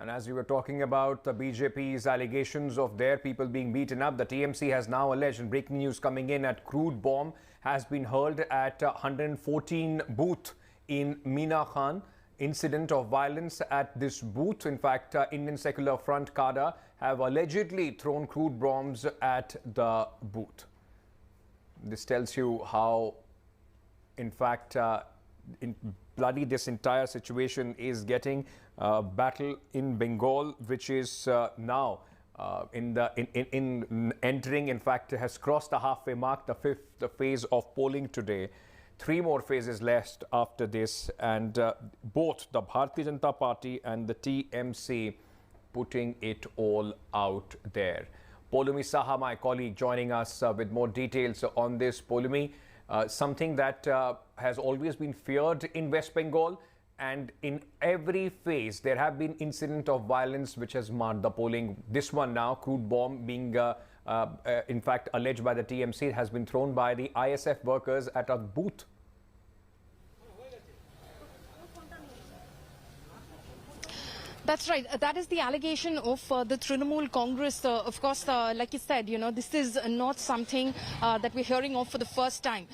And as we were talking about the BJP's allegations of their people being beaten up, the TMC has now alleged, and breaking news coming in, that crude bomb has been hurled at 114 booth in Minakhan. Incident of violence at this booth. In fact, Indian Secular Front cadre have allegedly thrown crude bombs at the booth. This tells you how, in fact, bloody this entire situation is getting. Battle in Bengal, which is now entering, in fact, has crossed the halfway mark, the fifth phase of polling today. 3 more phases left after this, and both the Bharatiya Janata Party and the TMC putting it all out there. Polumi Saha, my colleague, joining us with more details on this. Polumi, something that has always been feared in West Bengal, and in every phase there have been incidents of violence which has marred the polling. This one now, crude bomb being in fact alleged by the TMC, has been thrown by the ISF workers at a booth. That's right. That is the allegation of the Trinamool Congress. Of course, like you said, this is not something that we're hearing of for the first time.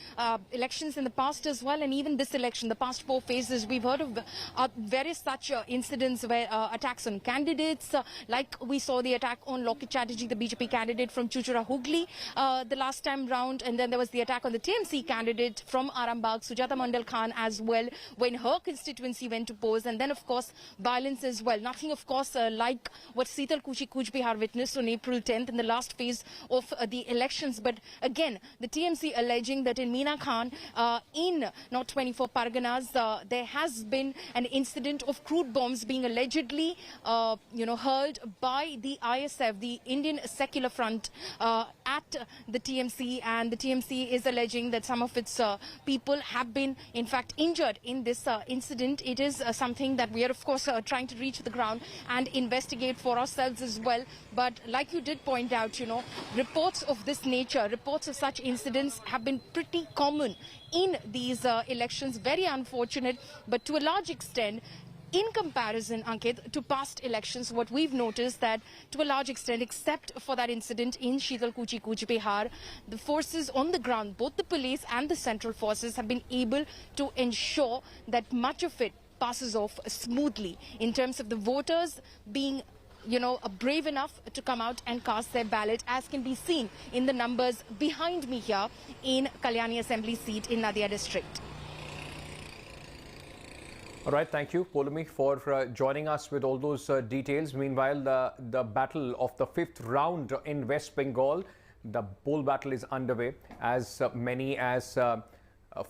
Elections in the past as well, and even this election, the past 4 phases, we've heard of various such incidents where attacks on candidates, like we saw the attack on Lokit Chatterjee, the BJP candidate from Chuchura Hooghly, the last time round, and then there was the attack on the TMC candidate from Arambagh, Sujata Mandal Khan, as well, when her constituency went to polls, and then, of course, violence as well. Nothing, of course, like what Seetal Kuchi Kuch Bihar witnessed on April 10th in the last phase of the elections. But again, the TMC alleging that in Minakhan, in North 24 Parganas, there has been an incident of crude bombs being allegedly, hurled by the ISF, the Indian Secular Front, at the TMC, and the TMC is alleging that some of its people have been, in fact, injured in this incident. It is something that we are, of course, trying to reach the ground and investigate for ourselves as well. But like you did point out, reports of this nature, reports of such incidents have been pretty common in these elections. Very unfortunate, but to a large extent, in comparison, Ankit, to past elections, what we've noticed that to a large extent, except for that incident in Seetal Kuchi Kuch Bihar, the forces on the ground, both the police and the central forces, have been able to ensure that much of it passes off smoothly in terms of the voters being brave enough to come out and cast their ballot, as can be seen in the numbers behind me here in Kalyani Assembly seat in Nadia district. All right, thank you, Polumi, for joining us with all those details. Meanwhile, the battle of the 5th round in West Bengal, the poll battle is underway. As many as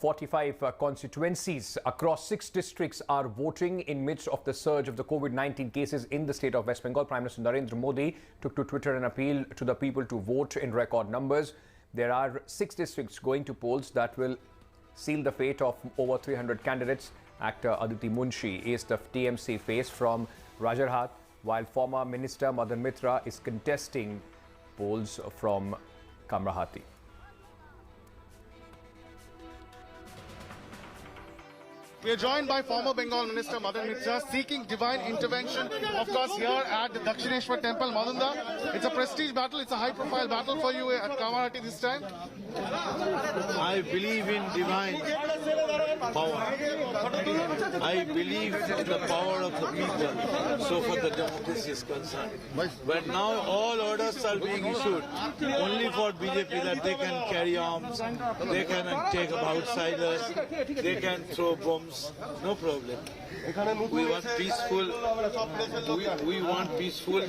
45 constituencies across 6 districts are voting in midst of the surge of the COVID-19 cases in the state of West Bengal. Prime Minister Narendra Modi took to Twitter and appealed to the people to vote in record numbers. There are 6 districts going to polls that will seal the fate of over 300 candidates. Actor Aditi Munshi is the TMC face from Rajarhat, while former Minister Madan Mitra is contesting polls from Kamrahati. We are joined by former Bengal Minister Madan Mitra seeking divine intervention, of course, here at the Dakshineshwar Temple. Madanda, it's a prestige battle, it's a high-profile battle for you at Kamrahati this time. I believe in divine power. I believe in the power of the people, so far the democracy is concerned. But now all orders are being issued only for BJP, that they can carry arms, they can take up outsiders, they can throw bombs, no problem. We want peaceful, we want peaceful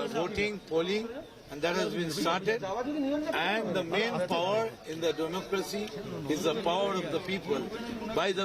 voting, polling, and that has been started. And the main power in the democracy is the power of the people. By the